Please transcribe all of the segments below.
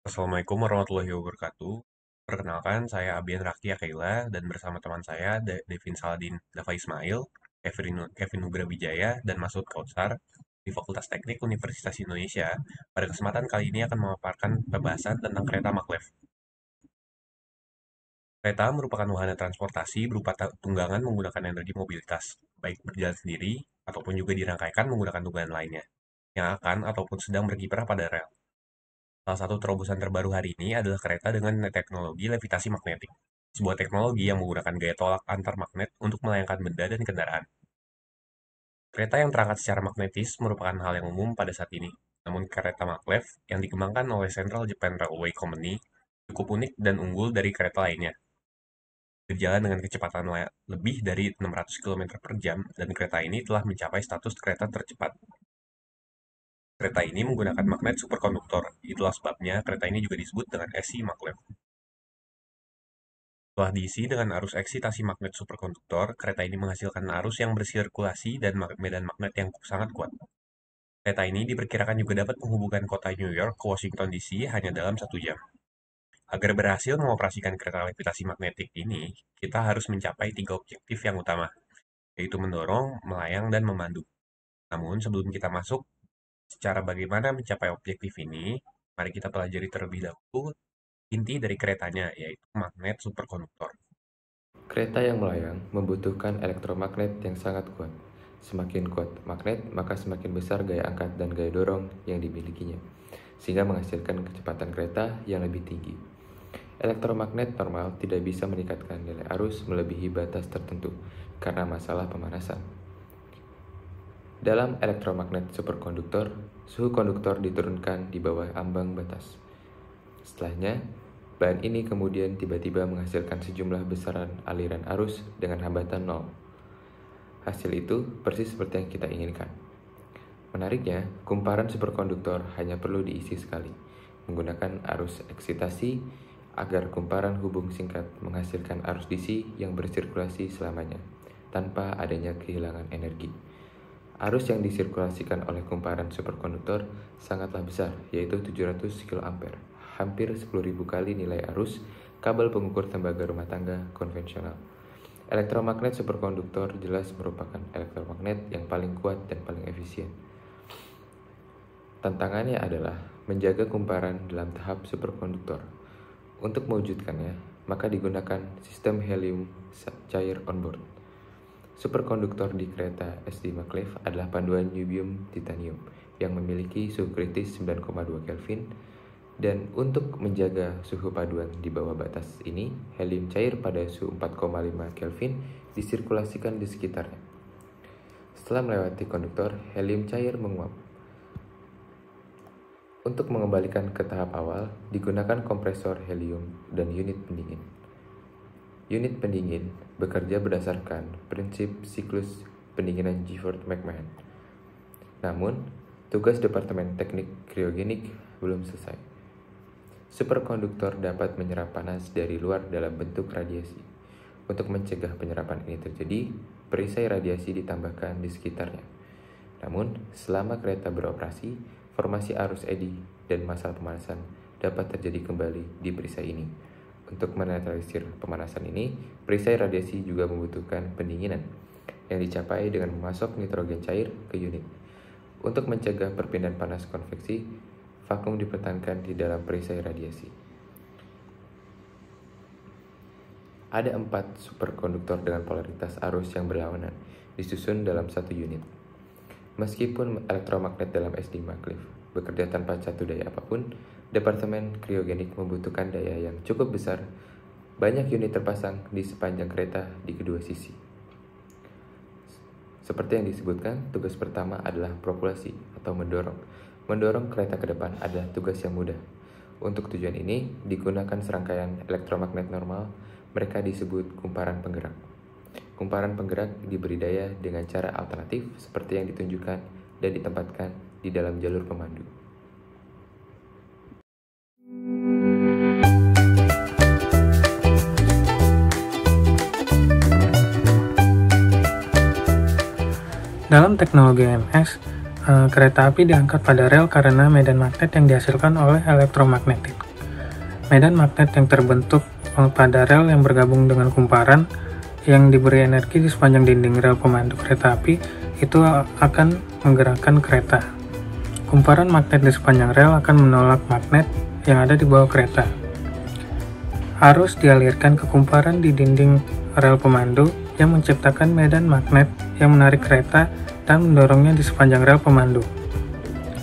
Assalamualaikum warahmatullahi wabarakatuh. Perkenalkan, saya Abian Raki Akaila dan bersama teman saya Devin Saladin Dava Ismail, Kevin Nugra Wijaya, dan Masud Kautsar di Fakultas Teknik Universitas Indonesia. Pada kesempatan kali ini akan memaparkan pembahasan tentang kereta maglev. Kereta merupakan wahana transportasi berupa tunggangan menggunakan energi mobilitas, baik berjalan sendiri ataupun juga dirangkaikan menggunakan tunggangan lainnya, yang akan ataupun sedang berkiprah pada rel. Salah satu terobosan terbaru hari ini adalah kereta dengan teknologi levitasi magnetik, sebuah teknologi yang menggunakan gaya tolak antar magnet untuk melayangkan benda dan kendaraan. Kereta yang terangkat secara magnetis merupakan hal yang umum pada saat ini, namun kereta maglev yang dikembangkan oleh Central Japan Railway Company cukup unik dan unggul dari kereta lainnya. Berjalan dengan kecepatan lebih dari 600 km per jam, dan kereta ini telah mencapai status kereta tercepat. Kereta ini menggunakan magnet superkonduktor, itulah sebabnya kereta ini juga disebut dengan SI maglev. Setelah diisi dengan arus eksitasi magnet superkonduktor, kereta ini menghasilkan arus yang bersirkulasi dan medan magnet yang sangat kuat. Kereta ini diperkirakan juga dapat menghubungkan kota New York ke Washington DC hanya dalam 1 jam. Agar berhasil mengoperasikan kereta levitasi magnetik ini, kita harus mencapai 3 objektif yang utama, yaitu mendorong, melayang, dan memandu. Namun sebelum kita masuk secara bagaimana mencapai objektif ini, mari kita pelajari terlebih dahulu inti dari keretanya, yaitu magnet superkonduktor. Kereta yang melayang membutuhkan elektromagnet yang sangat kuat. Semakin kuat magnet, maka semakin besar gaya angkat dan gaya dorong yang dimilikinya, sehingga menghasilkan kecepatan kereta yang lebih tinggi. Elektromagnet normal tidak bisa meningkatkan nilai arus melebihi batas tertentu karena masalah pemanasan. Dalam elektromagnet superkonduktor, suhu konduktor diturunkan di bawah ambang batas. Setelahnya, bahan ini kemudian tiba-tiba menghasilkan sejumlah besaran aliran arus dengan hambatan 0. Hasil itu persis seperti yang kita inginkan. Menariknya, kumparan superkonduktor hanya perlu diisi sekali, menggunakan arus eksitasi agar kumparan hubung singkat menghasilkan arus DC yang bersirkulasi selamanya, tanpa adanya kehilangan energi. Arus yang disirkulasikan oleh kumparan superkonduktor sangatlah besar, yaitu 700 kA, hampir 10.000 kali nilai arus kabel pengukur tembaga rumah tangga konvensional. Elektromagnet superkonduktor jelas merupakan elektromagnet yang paling kuat dan paling efisien. Tantangannya adalah menjaga kumparan dalam tahap superkonduktor. Untuk mewujudkannya, maka digunakan sistem helium cair onboard. Superkonduktor di kereta SD maglev adalah panduan niobium titanium yang memiliki suhu kritis 9,2 Kelvin, dan untuk menjaga suhu paduan di bawah batas ini, helium cair pada suhu 4,5 Kelvin disirkulasikan di sekitarnya. Setelah melewati konduktor, helium cair menguap. Untuk mengembalikan ke tahap awal, digunakan kompresor helium dan unit pendingin. Unit pendingin bekerja berdasarkan prinsip siklus pendinginan Gifford-McMahon. Namun, tugas Departemen Teknik Kriogenik belum selesai. Superkonduktor dapat menyerap panas dari luar dalam bentuk radiasi. Untuk mencegah penyerapan ini terjadi, perisai radiasi ditambahkan di sekitarnya. Namun, selama kereta beroperasi, formasi arus eddy dan masalah pemanasan dapat terjadi kembali di perisai ini. Untuk menetralisir pemanasan ini, perisai radiasi juga membutuhkan pendinginan yang dicapai dengan memasok nitrogen cair ke unit. Untuk mencegah perpindahan panas konveksi, vakum dipertahankan di dalam perisai radiasi. Ada 4 superkonduktor dengan polaritas arus yang berlawanan, disusun dalam satu unit. Meskipun elektromagnet dalam SD maglev bekerja tanpa satu daya apapun, Departemen Kriogenik membutuhkan daya yang cukup besar. Banyak unit terpasang di sepanjang kereta di kedua sisi. Seperti yang disebutkan, tugas pertama adalah propulsi atau mendorong. Mendorong kereta ke depan adalah tugas yang mudah. Untuk tujuan ini, digunakan serangkaian elektromagnet normal, mereka disebut kumparan penggerak. Kumparan penggerak diberi daya dengan cara alternatif seperti yang ditunjukkan dan ditempatkan di dalam jalur pemandu. Dalam teknologi EMS, kereta api diangkat pada rel karena medan magnet yang dihasilkan oleh elektromagnetik. Medan magnet yang terbentuk pada rel yang bergabung dengan kumparan yang diberi energi di sepanjang dinding rel pemandu kereta api itu akan menggerakkan kereta. Kumparan magnet di sepanjang rel akan menolak magnet yang ada di bawah kereta. Arus dialirkan ke kumparan di dinding rel pemandu yang menciptakan medan magnet yang menarik kereta dan mendorongnya di sepanjang rel pemandu.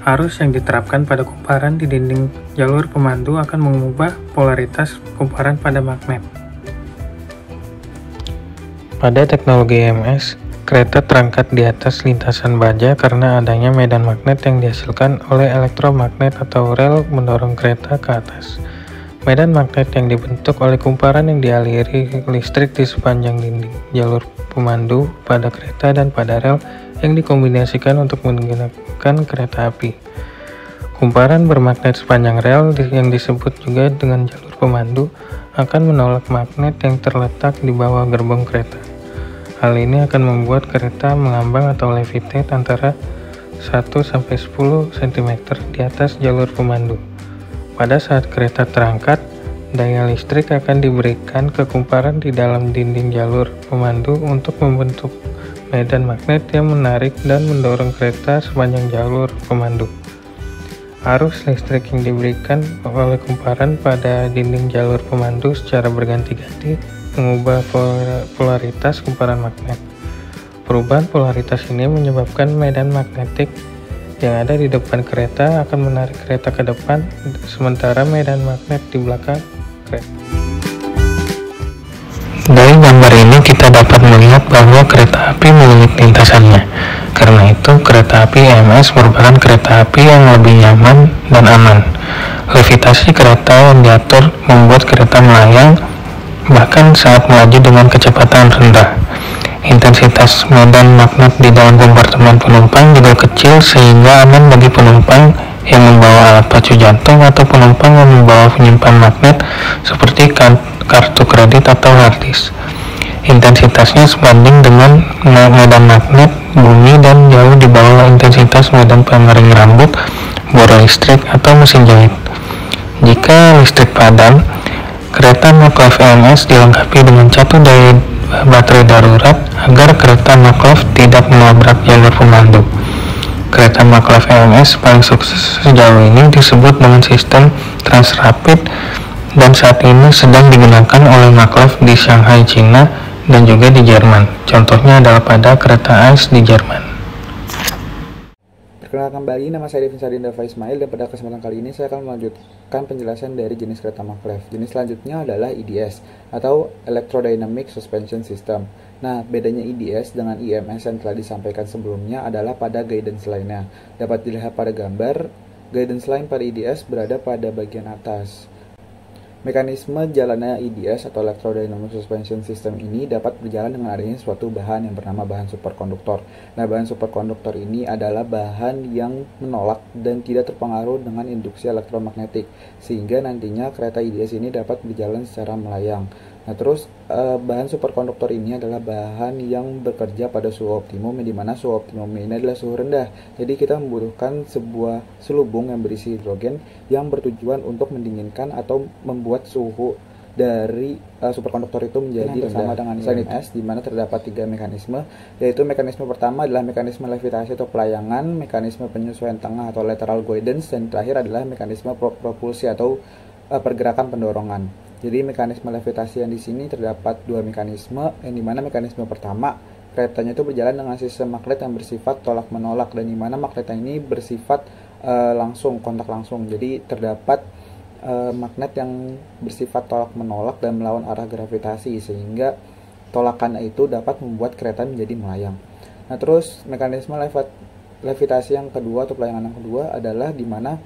Arus yang diterapkan pada kumparan di dinding jalur pemandu akan mengubah polaritas kumparan pada magnet. Pada teknologi EMS, kereta terangkat di atas lintasan baja karena adanya medan magnet yang dihasilkan oleh elektromagnet atau rel mendorong kereta ke atas. Medan magnet yang dibentuk oleh kumparan yang dialiri listrik di sepanjang dinding jalur pemandu pada kereta dan pada rel yang dikombinasikan untuk menggunakan kereta api. Kumparan bermagnet sepanjang rel yang disebut juga dengan jalur pemandu akan menolak magnet yang terletak di bawah gerbong kereta. Hal ini akan membuat kereta mengambang atau levitate antara 1-10 cm di atas jalur pemandu. Pada saat kereta terangkat, daya listrik akan diberikan ke kumparan di dalam dinding jalur pemandu untuk membentuk medan magnet yang menarik dan mendorong kereta sepanjang jalur pemandu. Arus listrik yang diberikan oleh kumparan pada dinding jalur pemandu secara berganti-ganti mengubah polaritas kumparan magnet. Perubahan polaritas ini menyebabkan medan magnetik yang ada di depan kereta akan menarik kereta ke depan, sementara medan magnet di belakang kereta. Dari gambar ini kita dapat melihat bahwa kereta api memiliki lintasannya. Karena itu, kereta api EMS merupakan kereta api yang lebih nyaman dan aman. Levitasi kereta yang diatur membuat kereta melayang, bahkan saat melaju dengan kecepatan rendah. Intensitas medan magnet di dalam kompartemen penumpang juga kecil sehingga aman bagi penumpang yang membawa alat pacu jantung atau penumpang yang membawa penyimpan magnet seperti kartu kredit atau harddisk. Intensitasnya sebanding dengan medan magnet bumi dan jauh di bawah intensitas medan pengering rambut, bor listrik, atau mesin jahit. Jika listrik padam, kereta maglev EMS dilengkapi dengan catu daya baterai darurat agar kereta maglev tidak menabrak jalur pemandu. Kereta maglev EMS paling sukses sejauh ini disebut dengan sistem Transrapid dan saat ini sedang digunakan oleh maglev di Shanghai, China dan juga di Jerman. Contohnya adalah pada kereta ACE di Jerman. Perkenalkan kembali, nama saya Devin Sardin Dava Ismail dan pada kesempatan kali ini saya akan melanjutkan penjelasan dari jenis kereta maglev. Jenis selanjutnya adalah EDS atau Electrodynamic Suspension System. Nah, bedanya EDS dengan EMS yang telah disampaikan sebelumnya adalah pada guidance line-nya. Dapat dilihat pada gambar, guidance line pada EDS berada pada bagian atas. Mekanisme jalannya EDS atau Electrodynamic Suspension System ini dapat berjalan dengan adanya suatu bahan yang bernama bahan superkonduktor. Nah, bahan superkonduktor ini adalah bahan yang menolak dan tidak terpengaruh dengan induksi elektromagnetik, sehingga nantinya kereta EDS ini dapat berjalan secara melayang. Nah, terus bahan superkonduktor ini adalah bahan yang bekerja pada suhu optimum, di mana suhu optimum ini adalah suhu rendah. Jadi kita membutuhkan sebuah selubung yang berisi hidrogen yang bertujuan untuk mendinginkan atau membuat suhu dari superkonduktor itu menjadi rendah. Sama dengan EMS, di mana terdapat 3 mekanisme, yaitu mekanisme pertama adalah mekanisme levitasi atau pelayangan, mekanisme penyesuaian tengah atau lateral guidance, dan terakhir adalah mekanisme propulsi atau pergerakan pendorongan. Jadi mekanisme levitasi yang di sini terdapat 2 mekanisme, yang dimana mekanisme pertama keretanya itu berjalan dengan sistem magnet yang bersifat tolak menolak, dan dimana magnetnya ini bersifat langsung, kontak langsung. Jadi terdapat magnet yang bersifat tolak menolak dan melawan arah gravitasi, sehingga tolakannya itu dapat membuat kereta menjadi melayang. Nah, terus mekanisme levitasi yang kedua atau pelayangan yang kedua adalah dimana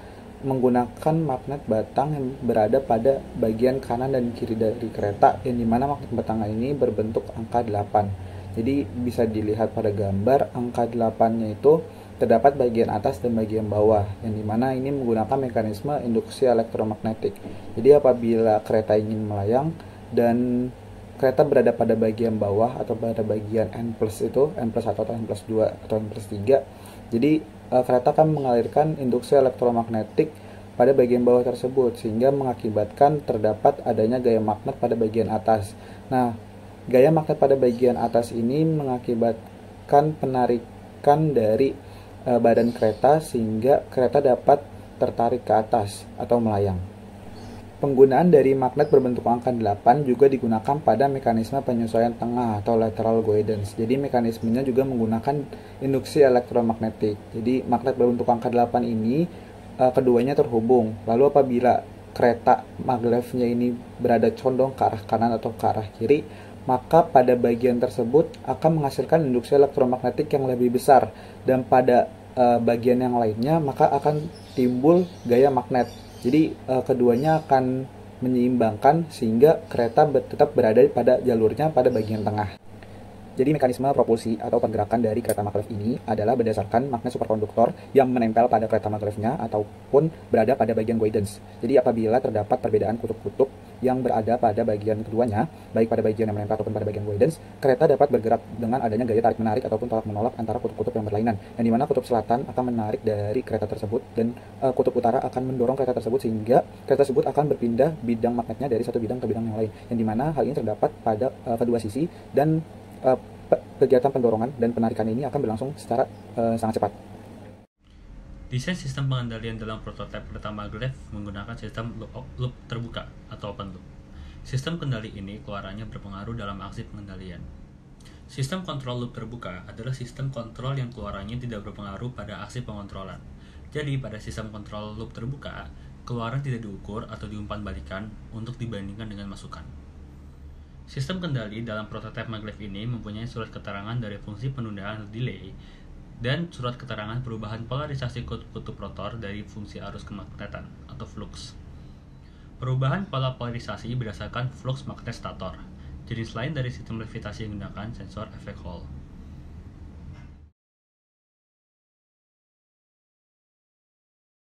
menggunakan magnet batang yang berada pada bagian kanan dan kiri dari kereta, yang dimana magnet batang ini berbentuk angka 8. Jadi bisa dilihat pada gambar, angka 8-nya itu terdapat bagian atas dan bagian bawah, yang dimana ini menggunakan mekanisme induksi elektromagnetik. Jadi apabila kereta ingin melayang dan kereta berada pada bagian bawah atau pada bagian N plus itu, N plus 1 atau N plus 2 atau N plus 3, jadi kereta akan mengalirkan induksi elektromagnetik pada bagian bawah tersebut, sehingga mengakibatkan terdapat adanya gaya magnet pada bagian atas. Nah, gaya magnet pada bagian atas ini mengakibatkan penarikan dari badan kereta sehingga kereta dapat tertarik ke atas atau melayang. Penggunaan dari magnet berbentuk angka 8 juga digunakan pada mekanisme penyesuaian tengah atau lateral guidance. Jadi mekanismenya juga menggunakan induksi elektromagnetik. Jadi magnet berbentuk angka 8 ini keduanya terhubung. Lalu apabila kereta maglevnya ini berada condong ke arah kanan atau ke arah kiri, maka pada bagian tersebut akan menghasilkan induksi elektromagnetik yang lebih besar, dan pada bagian yang lainnya maka akan timbul gaya magnet. Jadi keduanya akan menyeimbangkan sehingga kereta tetap berada pada jalurnya pada bagian tengah. Jadi mekanisme propulsi atau pergerakan dari kereta maglev ini adalah berdasarkan magnet superkonduktor yang menempel pada kereta maglevnya ataupun berada pada bagian guidance. Jadi apabila terdapat perbedaan kutub-kutub yang berada pada bagian keduanya, baik pada bagian yang menempel ataupun pada bagian guidance, kereta dapat bergerak dengan adanya gaya tarik-menarik ataupun tolak-menolak antara kutub-kutub yang berlainan, yang dimana kutub selatan akan menarik dari kereta tersebut dan kutub utara akan mendorong kereta tersebut, sehingga kereta tersebut akan berpindah bidang magnetnya dari satu bidang ke bidang yang lain, yang dimana hal ini terdapat pada kedua sisi, dan kegiatan pendorongan dan penarikan ini akan berlangsung secara sangat cepat. Desain sistem pengendalian dalam prototipe kereta maglev menggunakan sistem loop terbuka atau open loop. Sistem kendali ini keluarannya berpengaruh dalam aksi pengendalian. Sistem kontrol loop terbuka adalah sistem kontrol yang keluarannya tidak berpengaruh pada aksi pengontrolan. Jadi pada sistem kontrol loop terbuka, keluaran tidak diukur atau diumpan balikan untuk dibandingkan dengan masukan. Sistem kendali dalam prototipe maglev ini mempunyai surat keterangan dari fungsi penundaan atau delay dan surat keterangan perubahan polarisasi kutub rotor dari fungsi arus kemagnetan atau flux. Perubahan pola polarisasi berdasarkan flux magnet stator. Jenis lain dari sistem levitasi yang menggunakan sensor efek Hall.